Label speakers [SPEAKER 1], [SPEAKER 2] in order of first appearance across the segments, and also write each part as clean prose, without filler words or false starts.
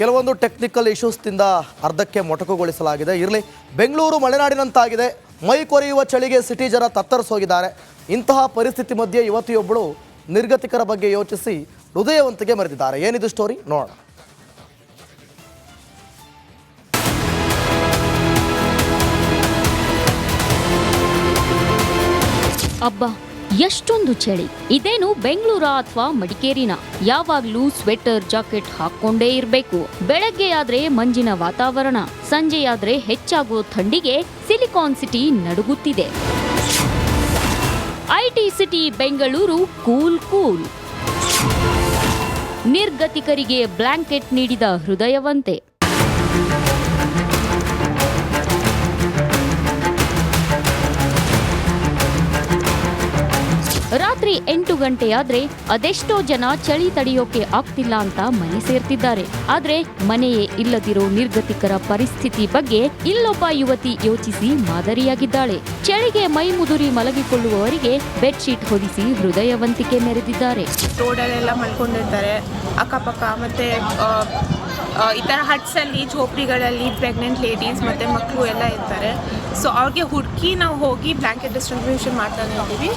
[SPEAKER 1] ಕೆಲವೊಂದು ಟೆಕ್ನಿಕಲ್ ಇಶ್ಯೂಸ್ನಿಂದ ಅರ್ಧಕ್ಕೆ ಮೊಟಕುಗೊಳಿಸಲಾಗಿದೆ. ಇರಲಿ, ಬೆಂಗಳೂರು ಮಲೆನಾಡಿನಂತಾಗಿದೆ. ಮೈ ಕೊರೆಯುವ ಚಳಿಗೆ ಸಿಟಿ ಜನ ತತ್ತರಿಸೋಗಿದ್ದಾರೆ. ಇಂತಹ ಪರಿಸ್ಥಿತಿ ಮಧ್ಯೆ ಯುವತಿಯೊಬ್ಬಳು ನಿರ್ಗತಿಕರ ಬಗ್ಗೆ ಯೋಚಿಸಿ ಹೃದಯವಂತಿಕೆ ಮೆರೆದಿದ್ದಾರೆ. ಏನಿದು ಸ್ಟೋರಿ ನೋಡೋಣ.
[SPEAKER 2] ಅಬ್ಬಾ, ಎಷ್ಟೊಂದು ಚಳಿ! ಇದೇನು ಬೆಂಗಳೂರ ಅಥವಾ ಮಡಿಕೇರಿನ? ಯಾವಾಗ್ಲೂ ಸ್ವೆಟರ್ ಜಾಕೆಟ್ ಹಾಕೊಂಡೇ ಇರಬೇಕು. ಬೆಳಗ್ಗೆ ಆದ್ರೆ ಮಂಜಿನ ವಾತಾವರಣ, ಸಂಜೆಯಾದ್ರೆ ಹೆಚ್ಚಾಗುವ ಥಂಡಿಗೆ ಸಿಲಿಕಾನ್ ಸಿಟಿ ನಡುಗುತ್ತಿದೆ. IT city Bengaluru cool. ನಿರ್ಗತಿಕರಿಗೆ ಬ್ಲಾಂಕೆಟ್ ನೀಡಿದ ಹೃದಯವಂತೆ. ರಾತ್ರಿ 8 ಗಂಟೆಯಾದ್ರೆ ಅದೆಷ್ಟೋ ಜನ ಚಳಿ ತಡೆಯೋಕೆ ಆಗ್ತಿಲ್ಲ ಅಂತ ಮನೆ ಸೇರ್ತಿದ್ದಾರೆ. ಆದ್ರೆ ಮನೆಯೇ ಇಲ್ಲದಿರೋ ನಿರ್ಗತಿಕರ ಪರಿಸ್ಥಿತಿ ಬಗ್ಗೆ ಇಲ್ಲೊಬ್ಬ ಯುವತಿ ಯೋಚಿಸಿ ಮಾದರಿಯಾಗಿದ್ದಾಳೆ. ಚಳಿಗೆ ಮೈ ಮುದುರಿ ಮಲಗಿಕೊಳ್ಳುವವರಿಗೆ ಬೆಡ್ಶೀಟ್ ಹೊದಿಸಿ ಹೃದಯವಂತಿಕೆ ಮೆರೆದಿದ್ದಾರೆ.
[SPEAKER 3] ರೋಡಲ್ಲೆಲ್ಲ ಮಲ್ಕೊಂಡಿರ್ತಾರೆ ಅಕ್ಕಪಕ್ಕ, ಮತ್ತೆ ಈ ಥರ ಹಟ್ಸಲ್ಲಿ ಝೋಪಡಿಗಳಲ್ಲಿ ಪ್ರೆಗ್ನೆಂಟ್ ಲೇಡೀಸ್ ಮತ್ತು ಮಕ್ಕಳು ಎಲ್ಲ ಇರ್ತಾರೆ. ಸೊ ಅವ್ರಿಗೆ ಹುಡುಕಿ ನಾವು ಹೋಗಿ ಬ್ಲಾಂಕೆಟ್ ಡಿಸ್ಟ್ರಿಬ್ಯೂಷನ್ ಮಾಡ್ತಾ ಇದ್ದೀವಿ.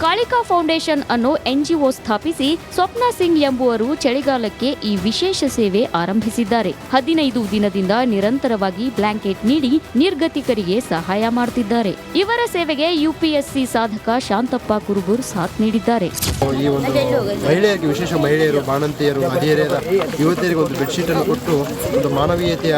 [SPEAKER 2] ಕಾಳಿಕಾ ಫೌಂಡೇಶನ್ ಅನ್ನೋ NGO ಸ್ಥಾಪಿಸಿ ಸ್ವಪ್ನ ಸಿಂಗ್ ಎಂಬುವರು ಚಳಿಗಾಲಕ್ಕೆ ಈ ವಿಶೇಷ ಸೇವೆ ಆರಂಭಿಸಿದ್ದಾರೆ. 15 ದಿನದಿಂದ ನಿರಂತರವಾಗಿ ಬ್ಲಾಂಕೆಟ್ ನೀಡಿ ನಿರ್ಗತಿಕರಿಗೆ ಸಹಾಯ ಮಾಡುತ್ತಿದ್ದಾರೆ. ಇವರ ಸೇವೆಗೆ UPSC ಸಾಧಕ ಶಾಂತಪ್ಪ ಕುರುಬೂರ್ ಸಾಥ್ ನೀಡಿದ್ದಾರೆ.
[SPEAKER 4] ಈ ಒಂದು ಮಹಿಳೆಯರಿಗೆ, ವಿಶೇಷ ಮಹಿಳೆಯರು, ಬಾಣಂತಿಯರು, ಹದಿಹರೆಯದ ಯುವತಿಯರಿಗೆ ಒಂದು ಬೆಡ್ಶೀಟ್ ಅನ್ನು ಕೊಟ್ಟು ಒಂದು ಮಾನವೀಯತೆಯ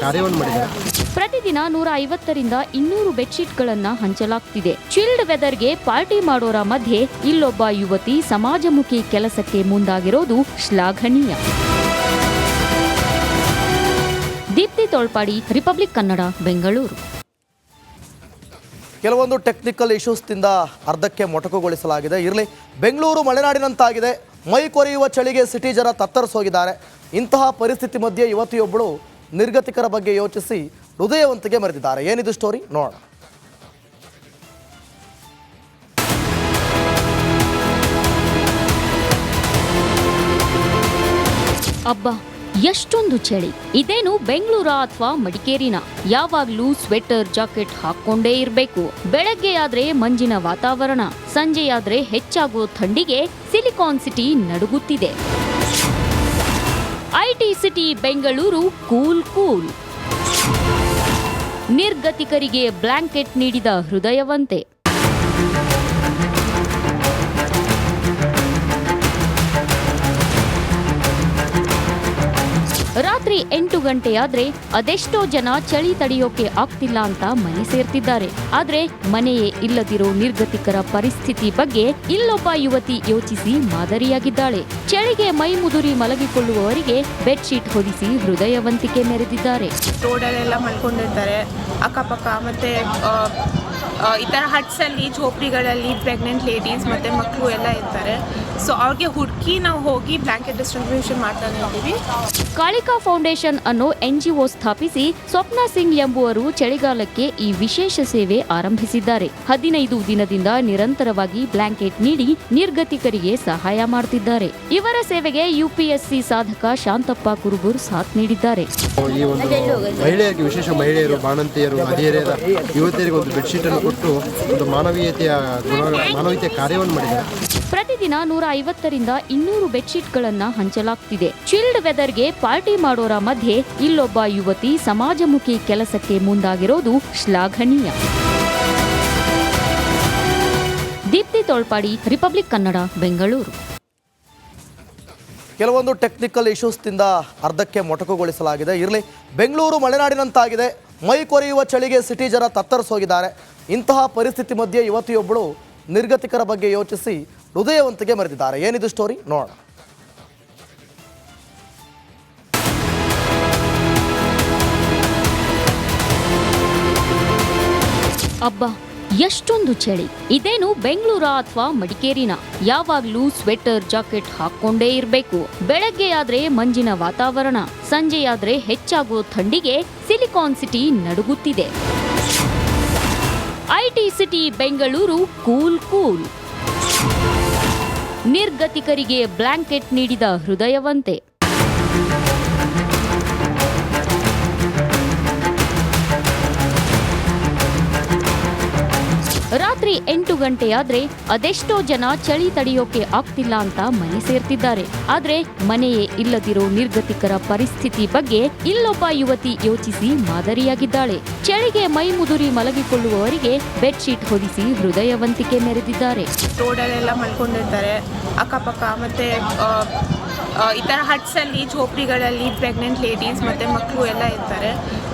[SPEAKER 4] ಕಾರ್ಯವನ್ನು ಮಾಡಿದ್ದಾರೆ.
[SPEAKER 2] ಪ್ರತಿದಿನ 150ರಿಂದ 200 ಬೆಡ್ಶೀಟ್ಗಳನ್ನ ಹಂಚಲಾಗ್ತಿದೆ. ಚಿಲ್ಡ್ ವೆದರ್ಗೆ ಪಾರ್ಟಿ ಮಾಡೋರ ಮಧ್ಯೆ ಇಲ್ಲೊಬ್ಬ ಯುವತಿ ಸಮಾಜಮುಖಿ ಕೆಲಸಕ್ಕೆ ಮುಂದಾಗಿರೋದು ಶ್ಲಾಘನೀಯ. ದೀಪ್ತಿ ತೋಳ್ಪಾಡಿ, ರಿಪಬ್ಲಿಕ್ ಕನ್ನಡ, ಬೆಂಗಳೂರು.
[SPEAKER 1] ಕೆಲವೊಂದು ಟೆಕ್ನಿಕಲ್ ಇಶ್ಯೂಸ್ನಿಂದ ಅರ್ಧಕ್ಕೆ ಮೊಟಕುಗೊಳಿಸಲಾಗಿದೆ. ಇರಲಿ, ಬೆಂಗಳೂರು ಮಲೆನಾಡಿನಂತಾಗಿದೆ. ಮೈ ಕೊರೆಯುವ ಚಳಿಗೆ ಸಿಟಿ ಜನ ತತ್ತರಿಸೋಗಿದ್ದಾರೆ. ಇಂತಹ ಪರಿಸ್ಥಿತಿ ಮಧ್ಯೆ ಯುವತಿಯೊಬ್ಬಳು ನಿರ್ಗತಿಕರ ಬಗ್ಗೆ ಯೋಚಿಸಿ ಹೃದಯವಂತಿಕೆ ಮೆರೆದಿದ್ದಾರೆ. ಏನಿದು ಸ್ಟೋರಿ ನೋಡೋಣ.
[SPEAKER 2] ಅಬ್ಬಾ, ಎಷ್ಟೊಂದು ಚಳಿ! ಇದೇನು ಬೆಂಗಳೂರ ಅಥವಾ ಮಡಿಕೇರಿನ? ಯಾವಾಗ್ಲೂ ಸ್ವೆಟರ್ ಜಾಕೆಟ್ ಹಾಕೊಂಡೇ ಇರಬೇಕು. ಬೆಳಗ್ಗೆ ಆದ್ರೆ ಮಂಜಿನ ವಾತಾವರಣ, ಸಂಜೆಯಾದ್ರೆ ಹೆಚ್ಚಾಗುವ ಥಂಡಿಗೆ ಸಿಲಿಕಾನ್ ಸಿಟಿ ನಡುಗುತ್ತಿದೆ. IT city Bengaluru cool. ನಿರ್ಗತಿಕರಿಗೆ ಬ್ಲಾಂಕೆಟ್ ನೀಡಿದ ಹೃದಯವಂತೆ. ರಾತ್ರಿ 8 ಗಂಟೆಯಾದ್ರೆ ಅದೆಷ್ಟೋ ಜನ ಚಳಿ ತಡೆಯೋಕೆ ಆಗ್ತಿಲ್ಲ ಅಂತ ಮನೆ ಸೇರ್ತಿದ್ದಾರೆ. ಆದ್ರೆ ಮನೆಯೇ ಇಲ್ಲದಿರೋ ನಿರ್ಗತಿಕರ ಪರಿಸ್ಥಿತಿ ಬಗ್ಗೆ ಇಲ್ಲೊಬ್ಬ ಯುವತಿ ಯೋಚಿಸಿ ಮಾದರಿಯಾಗಿದ್ದಾಳೆ. ಚಳಿಗೆ ಮೈ ಮುದುರಿ ಮಲಗಿಕೊಳ್ಳುವವರಿಗೆ ಬೆಡ್ಶೀಟ್ ಹೊದಿಸಿ ಹೃದಯವಂತಿಕೆ ಮೆರೆದಿದ್ದಾರೆ.
[SPEAKER 3] ರೋಡಲ್ಲೆಲ್ಲ ಮಲ್ಕೊಂಡಿರ್ತಾರೆ ಅಕ್ಕಪಕ್ಕ, ಮತ್ತೆ ಈ ಥರ ಹಟ್ಸಲ್ಲಿ ಝೋಪಡಿಗಳಲ್ಲಿ ಪ್ರೆಗ್ನೆಂಟ್ ಲೇಡೀಸ್ ಮತ್ತು ಮಕ್ಕಳು ಎಲ್ಲ ಇರ್ತಾರೆ. ಸೊ ಅವ್ರಿಗೆ ಹುಡುಕಿ ನಾವು ಹೋಗಿ ಬ್ಲಾಂಕೆಟ್ ಡಿಸ್ಟ್ರಿಬ್ಯೂಷನ್ ಮಾಡ್ತಾ ಇದ್ದೀವಿ.
[SPEAKER 2] ಕಾಳಿಕಾ ಫೌಂಡೇಶನ್ ಅನ್ನೋ NGO ಸ್ಥಾಪಿಸಿ ಸ್ವಪ್ನ ಸಿಂಗ್ ಎಂಬುವರು ಚಳಿಗಾಲಕ್ಕೆ ಈ ವಿಶೇಷ ಸೇವೆ ಆರಂಭಿಸಿದ್ದಾರೆ. 15 ದಿನದಿಂದ ನಿರಂತರವಾಗಿ ಬ್ಲಾಂಕೆಟ್ ನೀಡಿ ನಿರ್ಗತಿಕರಿಗೆ ಸಹಾಯ ಮಾಡುತ್ತಿದ್ದಾರೆ. ಇವರ ಸೇವೆಗೆ UPSC ಸಾಧಕ ಶಾಂತಪ್ಪ ಕುರುಬೂರ್ ಸಾಥ್ ನೀಡಿದ್ದಾರೆ.
[SPEAKER 4] ಈ ಒಂದು ಮಹಿಳೆಯರಿಗೆ, ವಿಶೇಷ ಮಹಿಳೆಯರು, ಬಾಣಂತಿಯರು, ಹದಿಹರೆಯದ ಯುವತಿಯರಿಗೆ ಒಂದು ಬೆಡ್ಶೀಟ್ ಅನ್ನು ಕೊಟ್ಟು ಒಂದು ಮಾನವೀಯತೆಯ ಕಾರ್ಯವನ್ನು ಮಾಡಿದ್ದಾರೆ.
[SPEAKER 2] ಪ್ರತಿದಿನ 150ರಿಂದ 200 ಬೆಡ್ಶೀಟ್ಗಳನ್ನ ಹಂಚಲಾಗ್ತಿದೆ. ಚಿಲ್ಡ್ ವೆದರ್ಗೆ ಪಾರ್ಟಿ ಮಾಡೋರ ಮಧ್ಯೆ ಇಲ್ಲೊಬ್ಬ ಯುವತಿ ಸಮಾಜಮುಖಿ ಕೆಲಸಕ್ಕೆ ಮುಂದಾಗಿರೋದು ಶ್ಲಾಘನೀಯ. ದೀಪ್ತಿ ತೋಳ್ಪಾಡಿ, ರಿಪಬ್ಲಿಕ್ ಕನ್ನಡ, ಬೆಂಗಳೂರು.
[SPEAKER 1] ಕೆಲವೊಂದು ಟೆಕ್ನಿಕಲ್ ಇಶ್ಯೂಸ್ನಿಂದ ಅರ್ಧಕ್ಕೆ ಮೊಟಕುಗೊಳಿಸಲಾಗಿದೆ. ಇರಲಿ, ಬೆಂಗಳೂರು ಮಲೆನಾಡಿನಂತಾಗಿದೆ. ಮೈ ಕೊರೆಯುವ ಚಳಿಗೆ ಸಿಟಿ ಜನ ತತ್ತರಿಸೋಗಿದ್ದಾರೆ. ಇಂತಹ ಪರಿಸ್ಥಿತಿ ಮಧ್ಯೆ ಯುವತಿಯೊಬ್ಬಳು ನಿರ್ಗತಿಕರ ಬಗ್ಗೆ ಯೋಚಿಸಿ ಹೃದಯವಂತಿಕೆ ಮೆರೆದಿದ್ದಾರೆ. ಏನಿದು ಸ್ಟೋರಿ ನೋಡೋಣ.
[SPEAKER 2] ಅಬ್ಬಾ, ಎಷ್ಟೊಂದು ಚಳಿ! ಇದೇನು ಬೆಂಗಳೂರ ಅಥವಾ ಮಡಿಕೇರಿನ? ಯಾವಾಗ್ಲೂ ಸ್ವೆಟರ್ ಜಾಕೆಟ್ ಹಾಕೊಂಡೇ ಇರಬೇಕು. ಬೆಳಗ್ಗೆ ಆದ್ರೆ ಮಂಜಿನ ವಾತಾವರಣ, ಸಂಜೆಯಾದ್ರೆ ಹೆಚ್ಚಾಗುವ ಥಂಡಿಗೆ ಸಿಲಿಕಾನ್ ಸಿಟಿ ನಡುಗುತ್ತಿದೆ. IT city Bengaluru cool. ನಿರ್ಗತಿಕರಿಗೆ ಬ್ಲಾಂಕೆಟ್ ನೀಡಿದ ಹೃದಯವಂತೆ. ರಾತ್ರಿ 8 ಗಂಟೆಯಾದ್ರೆ ಅದೆಷ್ಟೋ ಜನ ಚಳಿ ತಡೆಯೋಕೆ ಆಗ್ತಿಲ್ಲ ಅಂತ ಮನೆ ಸೇರ್ತಿದ್ದಾರೆ. ಆದ್ರೆ ಮನೆಯೇ ಇಲ್ಲದಿರೋ ನಿರ್ಗತಿಕರ ಪರಿಸ್ಥಿತಿ ಬಗ್ಗೆ ಇಲ್ಲೊಬ್ಬ ಯುವತಿ ಯೋಚಿಸಿ ಮಾದರಿಯಾಗಿದ್ದಾಳೆ. ಚಳಿಗೆ ಮೈ ಮುದುರಿ ಮಲಗಿಕೊಳ್ಳುವವರಿಗೆ ಬೆಡ್ಶೀಟ್ ಹೊದಿಸಿ ಹೃದಯವಂತಿಕೆ ಮೆರೆದಿದ್ದಾರೆ.
[SPEAKER 3] ರೋಡಲ್ಲೆಲ್ಲ ಮಲ್ಕೊಂಡಿರ್ತಾರೆ. ಅಕ್ಕಪಕ್ಕ ಮತ್ತೆ ಈ ಥರ ಹಟ್ಸಲ್ಲಿ ಝೋಪಡಿಗಳಲ್ಲಿ ಪ್ರೆಗ್ನೆಂಟ್ ಲೇಡೀಸ್ ಮತ್ತು ಮಕ್ಕಳು ಎಲ್ಲ ಇರ್ತಾರೆ.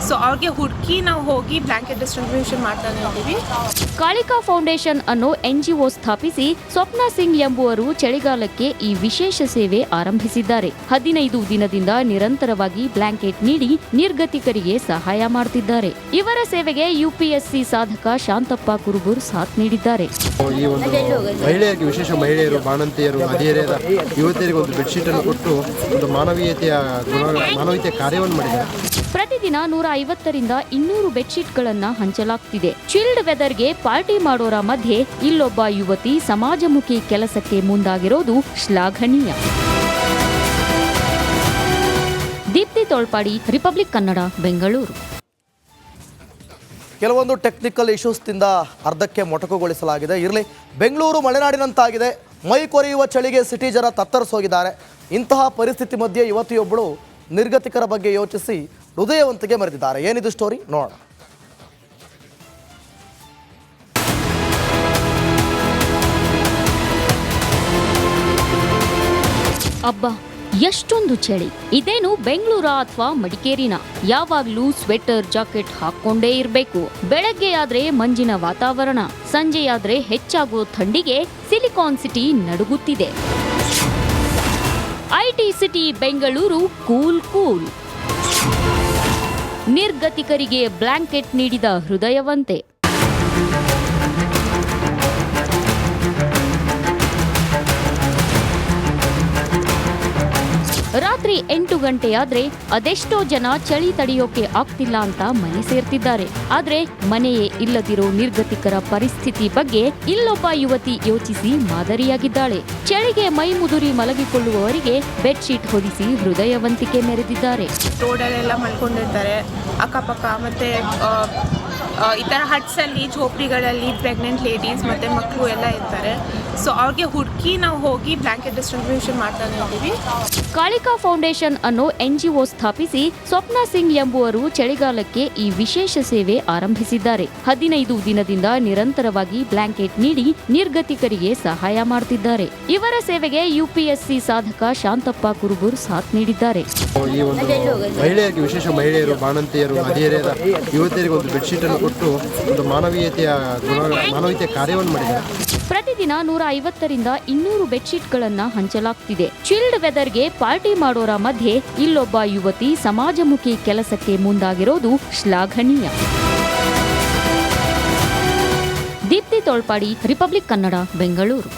[SPEAKER 3] ಸೊ ಅವ್ರಿಗೆ ಹುಡುಕಿ ನಾವು ಹೋಗಿ ಬ್ಲ್ಯಾಂಕೆಟ್ ಡಿಸ್ಟ್ರಿಬ್ಯೂಷನ್ ಮಾಡ್ತಾ ಇದ್ದೀವಿ.
[SPEAKER 2] ಕಾಳಿಕಾ ಫೌಂಡೇಶನ್ ಅನ್ನೋ NGO ಸ್ಥಾಪಿಸಿ ಸ್ವಪ್ನ ಸಿಂಗ್ ಎಂಬುವರು ಚಳಿಗಾಲಕ್ಕೆ ಈ ವಿಶೇಷ ಸೇವೆ ಆರಂಭಿಸಿದ್ದಾರೆ. 15 ದಿನದಿಂದ ನಿರಂತರವಾಗಿ ಬ್ಲಾಂಕೆಟ್ ನೀಡಿ ನಿರ್ಗತಿಕರಿಗೆ ಸಹಾಯ ಮಾಡುತ್ತಿದ್ದಾರೆ. ಇವರ ಸೇವೆಗೆ UPSC ಸಾಧಕ ಶಾಂತಪ್ಪ ಕುರುಬೂರ್ ಸಾಥ್ ನೀಡಿದ್ದಾರೆ.
[SPEAKER 4] ಈ ಒಂದು ಮಹಿಳೆಯರಿಗೆ, ವಿಶೇಷ ಮಹಿಳೆಯರು, ಬಾಣಂತಿಯರು, ಹದಿಹರೆಯದ ಯುವತಿಯರಿಗೆ ಒಂದು ಬೆಡ್ಶೀಟ್ ಅನ್ನು ಕೊಟ್ಟು ಒಂದು ಮಾನವೀಯತೆಯ ಕಾರ್ಯವನ್ನು ಮಾಡಿದ್ದಾರೆ.
[SPEAKER 2] ಪ್ರತಿದಿನ 150ರಿಂದ 200 ಬೆಡ್ಶೀಟ್ಗಳನ್ನ ಹಂಚಲಾಗ್ತಿದೆ. ಚಿಲ್ಡ್ ವೆದರ್ಗೆ ಪಾರ್ಟಿ ಮಾಡೋರ ಮಧ್ಯೆ ಇಲ್ಲೊಬ್ಬ ಯುವತಿ ಸಮಾಜಮುಖಿ ಕೆಲಸಕ್ಕೆ ಮುಂದಾಗಿರೋದು ಶ್ಲಾಘನೀಯ. ದೀಪ್ತಿ ತೋಳ್ಪಾಡಿ, ರಿಪಬ್ಲಿಕ್ ಕನ್ನಡ, ಬೆಂಗಳೂರು.
[SPEAKER 1] ಕೆಲವೊಂದು ಟೆಕ್ನಿಕಲ್ ಇಶ್ಯೂಸ್ನಿಂದ ಅರ್ಧಕ್ಕೆ ಮೊಟಕುಗೊಳಿಸಲಾಗಿದೆ. ಇರಲಿ, ಬೆಂಗಳೂರು ಮಲೆನಾಡಿನಂತಾಗಿದೆ. ಮೈ ಕೊರೆಯುವ ಚಳಿಗೆ ಸಿಟಿ ಜನ ತತ್ತರಿಸೋಗಿದ್ದಾರೆ. ಇಂತಹ ಪರಿಸ್ಥಿತಿ ಮಧ್ಯೆ ಯುವತಿಯೊಬ್ಬಳು ನಿರ್ಗತಿಕರ ಬಗ್ಗೆ ಯೋಚಿಸಿ ಹೃದಯವಂತಿಕೆ ಮೆರೆದಿದ್ದಾರೆ. ಏನಿದು ಸ್ಟೋರಿ ನೋಡೋಣ.
[SPEAKER 2] ಅಬ್ಬಾ, ಎಷ್ಟೊಂದು ಚಳಿ! ಇದೇನು ಬೆಂಗಳೂರ ಅಥವಾ ಮಡಿಕೇರಿನ? ಯಾವಾಗ್ಲೂ ಸ್ವೆಟರ್, ಜಾಕೆಟ್ ಹಾಕೊಂಡೇ ಇರಬೇಕು. ಬೆಳಗ್ಗೆ ಆದ್ರೆ ಮಂಜಿನ ವಾತಾವರಣ, ಸಂಜೆಯಾದ್ರೆ ಹೆಚ್ಚಾಗೋ ಥಂಡಿಗೆ ಸಿಲಿಕಾನ್ ಸಿಟಿ ನಡುಗುತ್ತಿದೆ. IT city Bengaluru cool. ನಿರ್ಗತಿಕರಿಗೆ ಬ್ಲಾಂಕೆಟ್ ನೀಡಿದ ಹೃದಯವಂತೆ. ರಾತ್ರಿ 8 ಗಂಟೆಯಾದ್ರೆ ಅದೆಷ್ಟೋ ಜನ ಚಳಿ ತಡೆಯೋಕೆ ಆಗ್ತಿಲ್ಲ ಅಂತ ಮನೆ ಸೇರ್ತಿದ್ದಾರೆ. ಆದ್ರೆ ಮನೆಯೇ ಇಲ್ಲದಿರೋ ನಿರ್ಗತಿಕರ ಪರಿಸ್ಥಿತಿ ಬಗ್ಗೆ ಇಲ್ಲೊಬ್ಬ ಯುವತಿ ಯೋಚಿಸಿ ಮಾದರಿಯಾಗಿದ್ದಾಳೆ. ಚಳಿಗೆ ಮೈ ಮುದುರಿ ಮಲಗಿಕೊಳ್ಳುವವರಿಗೆ ಬೆಡ್ಶೀಟ್ ಹೊದಿಸಿ ಹೃದಯವಂತಿಕೆ ಮೆರೆದಿದ್ದಾರೆ.
[SPEAKER 3] ರೋಡಲ್ಲೆಲ್ಲ ಮಲ್ಕೊಂಡಿರ್ತಾರೆ. ಅಕ್ಕಪಕ್ಕ ಮತ್ತೆ ಈ ಥರ ಹಟ್ಸಲ್ಲಿ ಝೋಪಡಿಗಳಲ್ಲಿ ಪ್ರೆಗ್ನೆಂಟ್ ಲೇಡೀಸ್ ಮತ್ತು ಮಕ್ಕಳು ಎಲ್ಲ ಇರ್ತಾರೆ. ಸೊ ಅವ್ರಿಗೆ ಹುಡುಕಿ ನಾವು ಹೋಗಿ ಬ್ಲ್ಯಾಂಕೆಟ್ ಡಿಸ್ಟ್ರಿಬ್ಯೂಷನ್ ಮಾಡ್ತಾ ಇದ್ದೀವಿ.
[SPEAKER 2] ಕಾಳಿಕಾ ಫೌಂಡೇಶನ್ ಅನ್ನೋ NGO ಸ್ಥಾಪಿಸಿ ಸ್ವಪ್ನ ಸಿಂಗ್ ಎಂಬುವರು ಚಳಿಗಾಲಕ್ಕೆ ಈ ವಿಶೇಷ ಸೇವೆ ಆರಂಭಿಸಿದ್ದಾರೆ. 15 ದಿನದಿಂದ ನಿರಂತರವಾಗಿ ಬ್ಲಾಂಕೆಟ್ ನೀಡಿ ನಿರ್ಗತಿಕರಿಗೆ ಸಹಾಯ ಮಾಡುತ್ತಿದ್ದಾರೆ. ಇವರ ಸೇವೆಗೆ UPSC ಸಾಧಕ ಶಾಂತಪ್ಪ ಕುರುಬೂರ್ ಸಾಥ್ ನೀಡಿದ್ದಾರೆ.
[SPEAKER 4] ಈ ಒಂದು ಮಹಿಳೆಯರಿಗೆ, ವಿಶೇಷ ಮಹಿಳೆಯರು, ಬಾಣಂತಿಯರು, ಹದಿಹರೆಯದ ಯುವತಿಯರಿಗೆ ಒಂದು ಬೆಡ್ಶೀಟ್ ಅನ್ನು ಕೊಟ್ಟು ಒಂದು ಮಾನವೀಯತೆಯ ಕಾರ್ಯವನ್ನು ಮಾಡಿದ್ದಾರೆ.
[SPEAKER 2] ಪ್ರತಿದಿನ 150ರಿಂದ 200 ಬೆಡ್ಶೀಟ್ಗಳನ್ನ ಹಂಚಲಾಗ್ತಿದೆ. ಚಿಲ್ಡ್ ವೆದರ್ಗೆ ಪಾರ್ಟಿ ಮಾಡೋರ ಮಧ್ಯೆ ಇಲ್ಲೊಬ್ಬ ಯುವತಿ ಸಮಾಜಮುಖಿ ಕೆಲಸಕ್ಕೆ ಮುಂದಾಗಿರೋದು ಶ್ಲಾಘನೀಯ. ದೀಪ್ತಿ ತೋಳ್ಪಾಡಿ, ರಿಪಬ್ಲಿಕ್ ಕನ್ನಡ, ಬೆಂಗಳೂರು.